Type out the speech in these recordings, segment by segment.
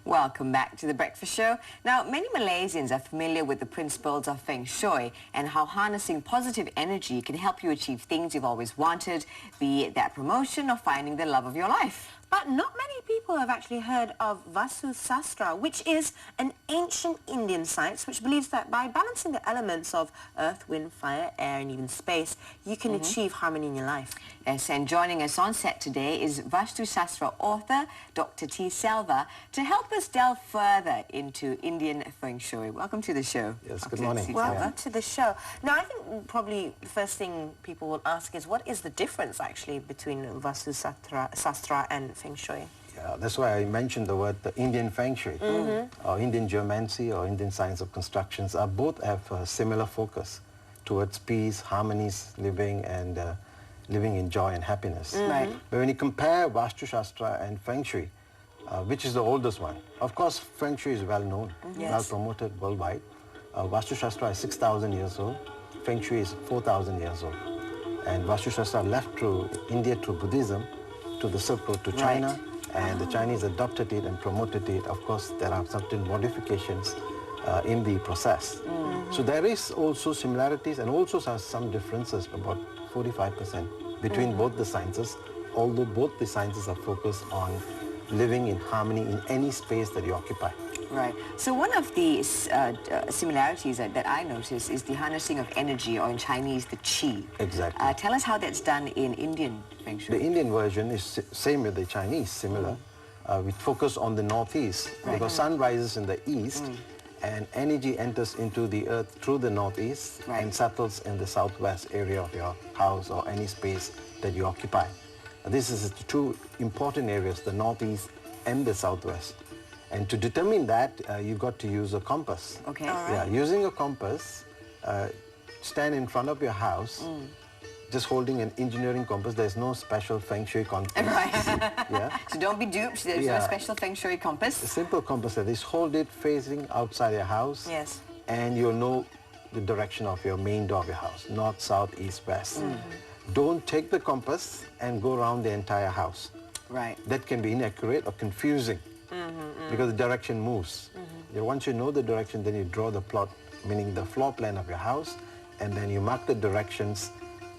Welcome back to The Breakfast Show. Now, many Malaysians are familiar with the principles of Feng Shui and how harnessing positive energy can help you achieve things you've always wanted, be it that promotion or finding the love of your life. But not many people have actually heard of Vasthu Sastra, which is an ancient Indian science which believes that by balancing the elements of earth, wind, fire, air and even space, you can achieve harmony in your life. Yes, and joining us on set today is Vasthu Sastra author, Dr. T. Selva, to help us delve further into Indian Feng Shui. Welcome to the show. Yes, Dr. good morning. T. Welcome to the show. Now, I think probably the first thing people will ask is what is the difference actually between Vasthu Sastra and Feng Shui? Yeah, that's why I mentioned the word the Indian Feng Shui, or Indian Geomancy, or Indian Science of Constructions, both have a similar focus towards peace, harmonies, living, and living in joy and happiness. Right. But when you compare Vasthu Sastra and Feng Shui, which is the oldest one, of course Feng Shui is well known, well promoted worldwide. Vasthu Sastra is 6,000 years old, Feng Shui is 4,000 years old. And Vasthu Sastra left through India through Buddhism to the Silk Road to China, and the Chinese adopted it and promoted it. Of course, there are certain modifications in the process. So there is also similarities and also some differences, about 45% between both the sciences, although both the sciences are focused on living in harmony in any space that you occupy. Right. So one of the similarities that I notice is the harnessing of energy, or in Chinese, the qi. Exactly. Tell us how that's done in Indian Feng Shui. The Indian version is same with the Chinese, similar. We focus on the northeast because sun rises in the east and energy enters into the earth through the northeast and settles in the southwest area of your house or any space that you occupy. This is the two important areas, the northeast and the southwest. And to determine that, you got to use a compass. Okay. Yeah, using a compass, stand in front of your house, just holding an engineering compass. There's no special Feng Shui compass. Right. Yeah. So don't be duped. There's no special Feng Shui compass. A simple compass that is hold it facing outside your house. Yes. And you'll know the direction of your main door of your house, north, south, east, west. Don't take the compass and go around the entire house. Right. That can be inaccurate or confusing because the direction moves. Once you know the direction, then you draw the plot, meaning the floor plan of your house, and then you mark the directions,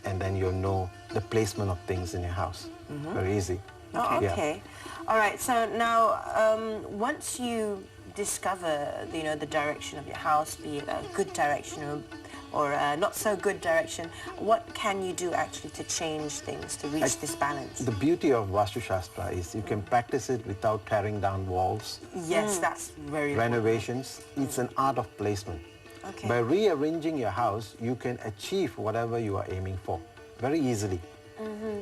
and then you'll know the placement of things in your house. Very easy. Oh, okay. All right. So now, once you discover, the direction of your house, be it a good direction or a not so good direction, what can you do actually to change things to reach this balance? The beauty of Vasthu Sastra is you can practice it without tearing down walls. Yes, that's very renovations. It's an art of placement. Okay. By rearranging your house, you can achieve whatever you are aiming for very easily.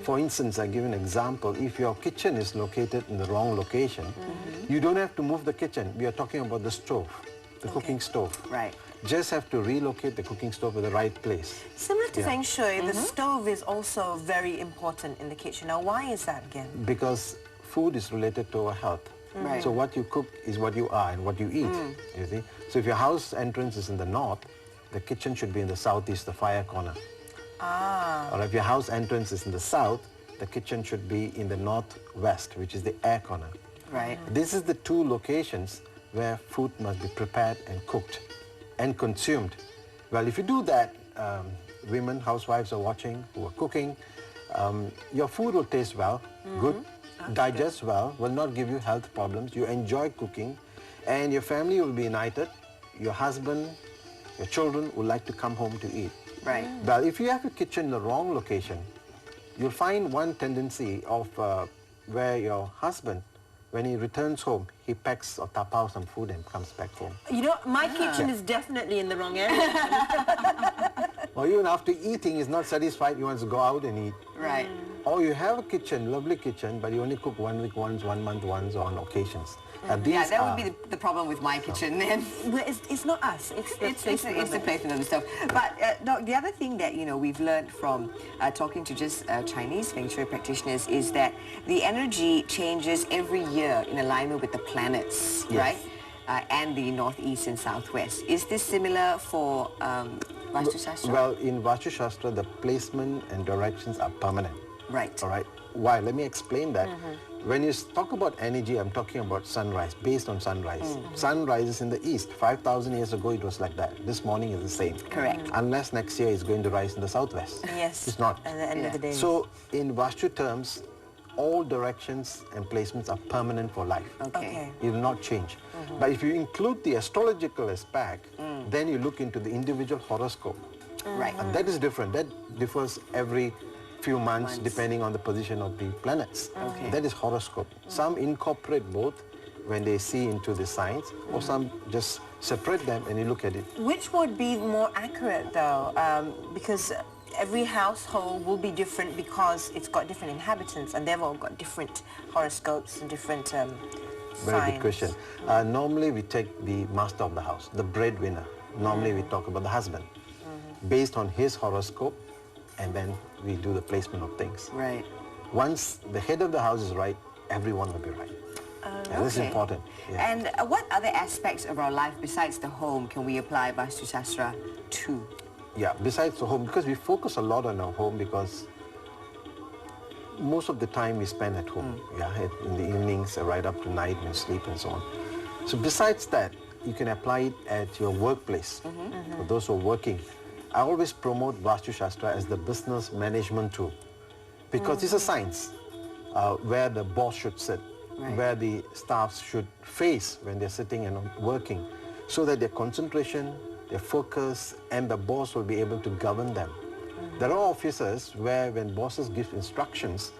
For instance, I give an example. If your kitchen is located in the wrong location, you don't have to move the kitchen. We are talking about the stove, the cooking stove. Right. Just have to relocate the cooking stove to the right place. Similar to Feng Shui, the stove is also very important in the kitchen. Now, why is that again? Because food is related to our health. Right. So what you cook is what you are and what you eat, you see. So if your house entrance is in the north, the kitchen should be in the southeast, the fire corner. Or if your house entrance is in the south, the kitchen should be in the northwest, which is the air corner. Right. This is the two locations where food must be prepared and cooked and consumed. Well, if you do that, women, housewives are watching, who are cooking, your food will taste well, good, digest well, will not give you health problems. You enjoy cooking, and your family will be united. Your husband, your children will like to come home to eat. Right. Well, if you have your kitchen in the wrong location, you'll find one tendency of where your husband, when he returns home, he packs or tapao some food and comes back home. My kitchen is definitely in the wrong area. Or even after eating, he's not satisfied, he wants to go out and eat. Right. Or you have a kitchen, lovely kitchen, but you only cook 1 week once, 1 month once, or on occasions. Yeah, that would be the problem with my kitchen then. Well, it's not us. It's the placement of the stuff. But Doc, the other thing that we've learned from talking to just Chinese Feng Shui practitioners is that the energy changes every year in alignment with the planets, right? And the northeast and southwest. Is this similar for Vasthu Sastra? Well, in Vasthu Sastra, the placement and directions are permanent. Right. All right. Why? Let me explain that. When you talk about energy, I'm talking about sunrise, based on sunrise. Sun rises in the east. 5,000 years ago, it was like that. This morning is the same. Correct. Unless next year it's going to rise in the southwest. Yes. It's not. At the end of the day. So in Vastu terms, all directions and placements are permanent for life. Okay. It will not change. But if you include the astrological aspect, then you look into the individual horoscope. Right. And that is different. That differs every few months depending on the position of the planets. Okay. That is horoscope. Some incorporate both when they see into the signs, or some just separate them and you look at it. Which would be more accurate though? Because every household will be different because it's got different inhabitants and they've all got different horoscopes and different Very good question. Normally we take the master of the house, the breadwinner. Normally we talk about the husband, based on his horoscope, and then we do the placement of things. Right. Once the head of the house is right, everyone will be right. And this is Okay. important. Yeah. And what other aspects of our life besides the home can we apply Vasthu Sastra to? Yeah, besides the home, because we focus a lot on our home because most of the time we spend at home, in the evenings, right up to night and sleep and so on. So besides that, you can apply it at your workplace. For those who are working, I always promote Vastu Sastra as the business management tool because it's a science where the boss should sit, where the staffs should face when they're sitting and working, so that their concentration, their focus, and the boss will be able to govern them. There are offices where when bosses give instructions,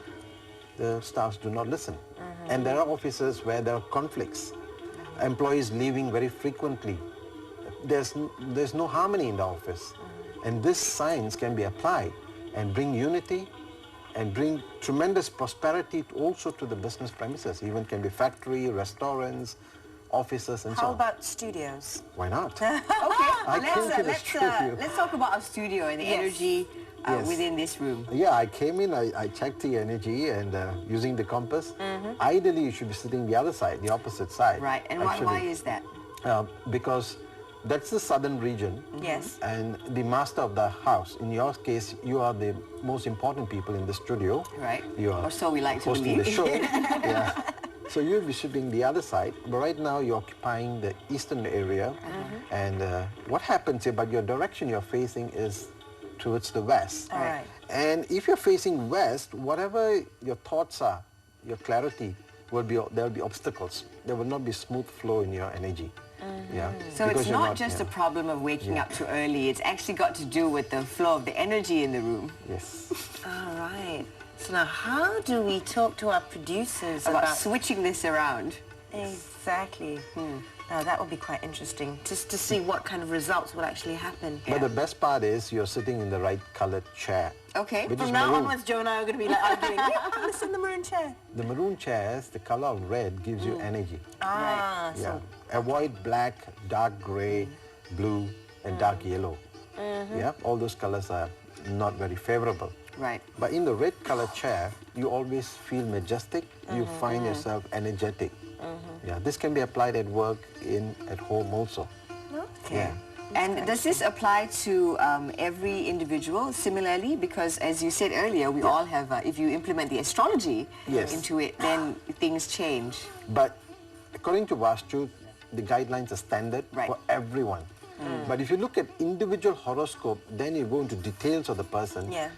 the staffs do not listen. And there are offices where there are conflicts. Employees leaving very frequently. There's no harmony in the office. And this science can be applied and bring unity and bring tremendous prosperity also to the business premises. Even can be factory, restaurants, offices and so How on. about studios? Why not? Okay, I came to the studio. let's talk about our studio and the energy within this room. Yeah, I came in, I checked the energy and using the compass. Ideally, you should be sitting the other side, the opposite side. Right, and why is that? Because that's the southern region. Yes. And the master of the house, in your case, you are the most important people in the studio. Right. You are Or so we like to hosting the believe. show. Yeah. So you'll be sitting the other side, but right now you're occupying the eastern area. And what happens here, but your direction you're facing is towards the west. All right. And if you're facing west, whatever your thoughts are, your clarity, there'll be obstacles. There will not be smooth flow in your energy. Yeah. So Because it's you're not just a problem of waking up too early, it's actually got to do with the flow of the energy in the room. Yes. All right. So now how do we talk to our producers About switching this around. Exactly. Now that would be quite interesting, just to see what kind of results will actually happen. But the best part is you're sitting in the right colored chair. Okay. Which From is now maroon. onwards, Joe and I are going to be like arguing. Yeah, I'm going to sit in the maroon chair. The maroon chairs, the color of red gives you energy. Ah, Yeah. so Avoid black, dark gray, blue, and dark yellow. Yeah. All those colors are not very favorable. Right. But in the red colored chair, you always feel majestic. You find yourself energetic. Yeah. This can be applied at work, at home also. okay. Yeah. And does this apply to every individual similarly? Because as you said earlier, we all have, if you implement the astrology Yes. into it, then things change. But according to Vastu, the guidelines are standard for everyone. But if you look at individual horoscope, then you go into details of the person. Yeah.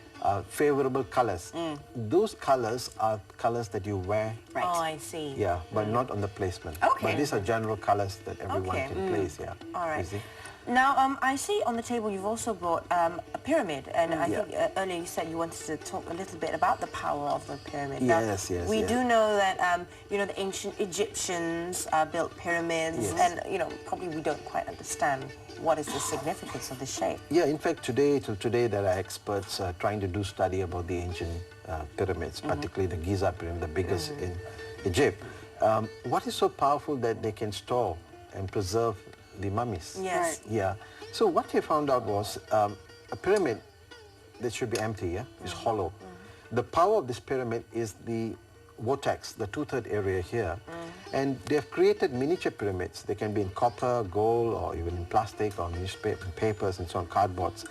Favorable colors. Those colors are colors that you wear. Right. Oh, I see. Yeah, but not on the placement. Okay. But these are general colors that everyone Okay. can place. Yeah. All right. You see? Now, I see on the table you've also brought a pyramid, and I Yeah. think earlier you said you wanted to talk a little bit about the power of the pyramid. Yes, yes, We yeah. do know that, you know, the ancient Egyptians built pyramids, Yes. and, you know, probably we don't quite understand what is the significance of the shape. Yeah, in fact, till today, there are experts trying to do study about the ancient pyramids, particularly the Giza pyramid, the biggest in Egypt. What is so powerful that they can store and preserve the mummies? Yes. Yeah. So what they found out was a pyramid that should be empty, is hollow. The power of this pyramid is the vortex, the two-third area here. And they've created miniature pyramids. They can be in copper, gold, or even in plastic or newspaper, papers and so on, cardboards.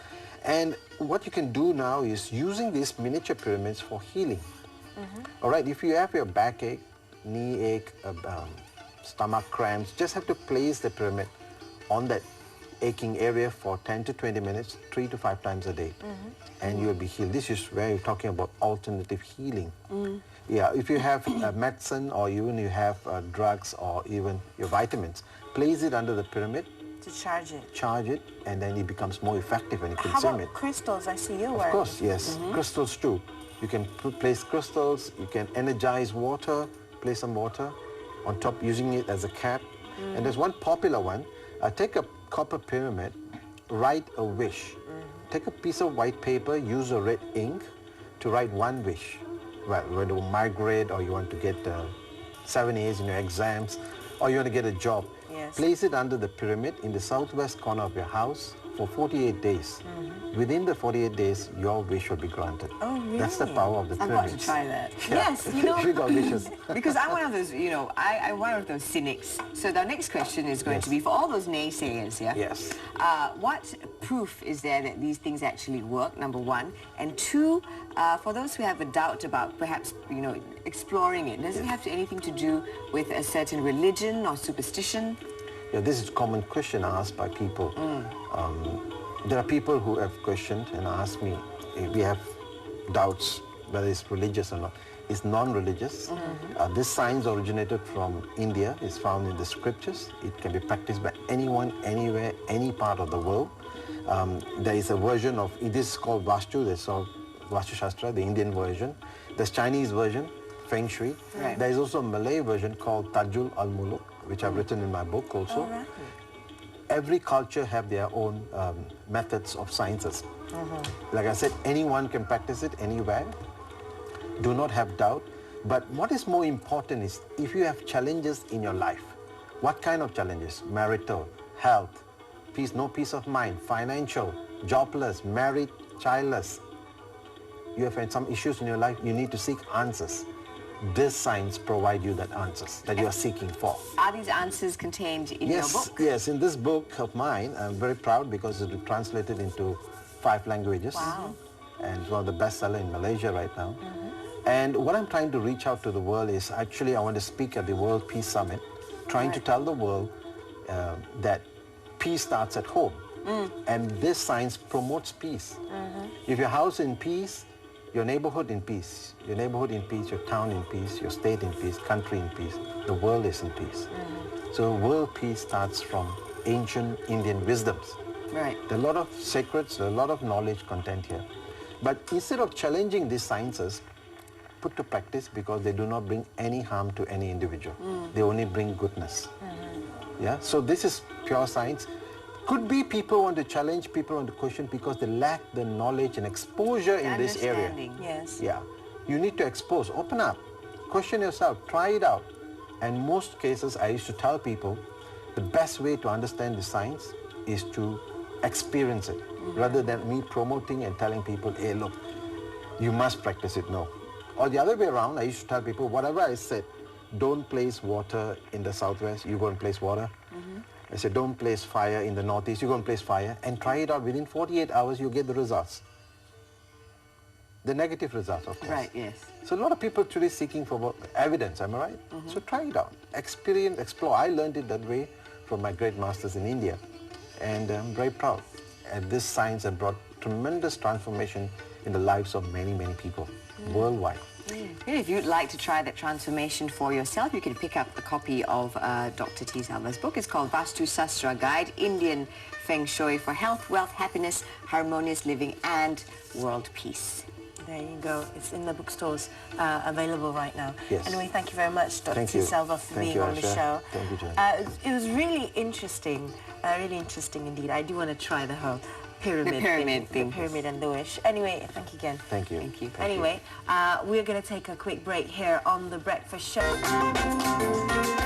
And what you can do now is using these miniature pyramids for healing. All right, if you have your backache, knee ache, stomach cramps, just have to place the pyramid on that aching area for 10 to 20 minutes, 3 to 5 times a day, and you'll be healed. This is where you're talking about alternative healing. Yeah, if you have medicine or even you have drugs or even your vitamins, place it under the pyramid. To charge it. Charge it, and then it becomes more effective when you How consume about it. crystals? I see you wearing. Of course, yes. Crystals too. You can place crystals, you can energize water, place some water on top using it as a cap. And there's one popular one. Take a copper pyramid, write a wish. Take a piece of white paper, use a red ink to write one wish. Well, you want to migrate, or you want to get 7 A's in your exams, or you want to get a job. Yes. Place it under the pyramid in the southwest corner of your house for 48 days. Within the 48 days, your wish will be granted. Oh, really? That's the power of the I've pyramid. got to try that. Yes, you know. You got wishes. Because I'm one of those, I'm one of those cynics. So the next question is going to be for all those naysayers, yeah? Yes. What proof is there that these things actually work, number one? And two, for those who have a doubt about perhaps, exploring it, does it have anything to do with a certain religion or superstition? Yeah, this is a common question asked by people. There are people who have questioned and asked me if we have doubts whether it's religious or not. It's non-religious. This science originated from India. It's found in the scriptures. It can be practiced by anyone, anywhere, any part of the world. There is a version of, this is called Vasthu, that's called Vasthu Sastra, the Indian version. There's Chinese version, Feng Shui. Right. There is also a Malay version called Tajul al-Muluk, which I've written in my book also. All right. Every culture have their own methods of sciences. Like I said, anyone can practice it anywhere. Do not have doubt. But what is more important is if you have challenges in your life, what kind of challenges? Marital, health, peace, no peace of mind, financial, jobless, married, childless. You have had some issues in your life, you need to seek answers. This science provides you that answers that you are seeking for. Are these answers contained in your book? Yes, in this book of mine, I'm very proud because it's translated into 5 languages. Wow. And it's one of the bestsellers in Malaysia right now. And what I'm trying to reach out to the world is, actually I want to speak at the World Peace Summit, trying to tell the world that peace starts at home. And this science promotes peace. If your house in peace, your neighborhood in peace, your town in peace, your state in peace, country in peace, the world is in peace. So world peace starts from ancient Indian wisdoms. Right. There are a lot of secrets, there are a lot of knowledge content here. But instead of challenging these sciences, put to practice, because they do not bring any harm to any individual. They only bring goodness. Yeah. So this is pure science. Could be people want to challenge, people want to question because they lack the knowledge and exposure in this area. Yes. Yeah. You need to expose, open up, question yourself, try it out. And most cases, I used to tell people, the best way to understand the science is to experience it, rather than me promoting and telling people, hey, look, you must practice it. No. Or the other way around, I used to tell people, whatever I said, don't place water in the southwest, you go and place water. I said, don't place fire in the northeast, you go and place fire, and try it out. Within 48 hours, you get the results. The negative results, of course. Right, yes. So a lot of people today seeking for evidence, am I right? So try it out, experience, explore. I learned it that way from my great masters in India. And I'm very proud. And this science has brought tremendous transformation in the lives of many, many people worldwide. If you'd like to try that transformation for yourself, you can pick up a copy of Dr. T. Selva's book. It's called Vasthu Sastra, Guide Indian Feng Shui for Health, Wealth, Happiness, Harmonious Living and World Peace. There you go. It's in the bookstores, available right now. Yes. Anyway, thank you very much, Dr. Thank T. you. Selva, for Thank being you, on the Asha. show. Thank you, Jen. It was really interesting indeed. I do want to try the whole pyramid thing. The pyramid and the wish. Anyway, thank you again. Thank you. Thank you. Anyway, we're going to take a quick break here on The Breakfast Show.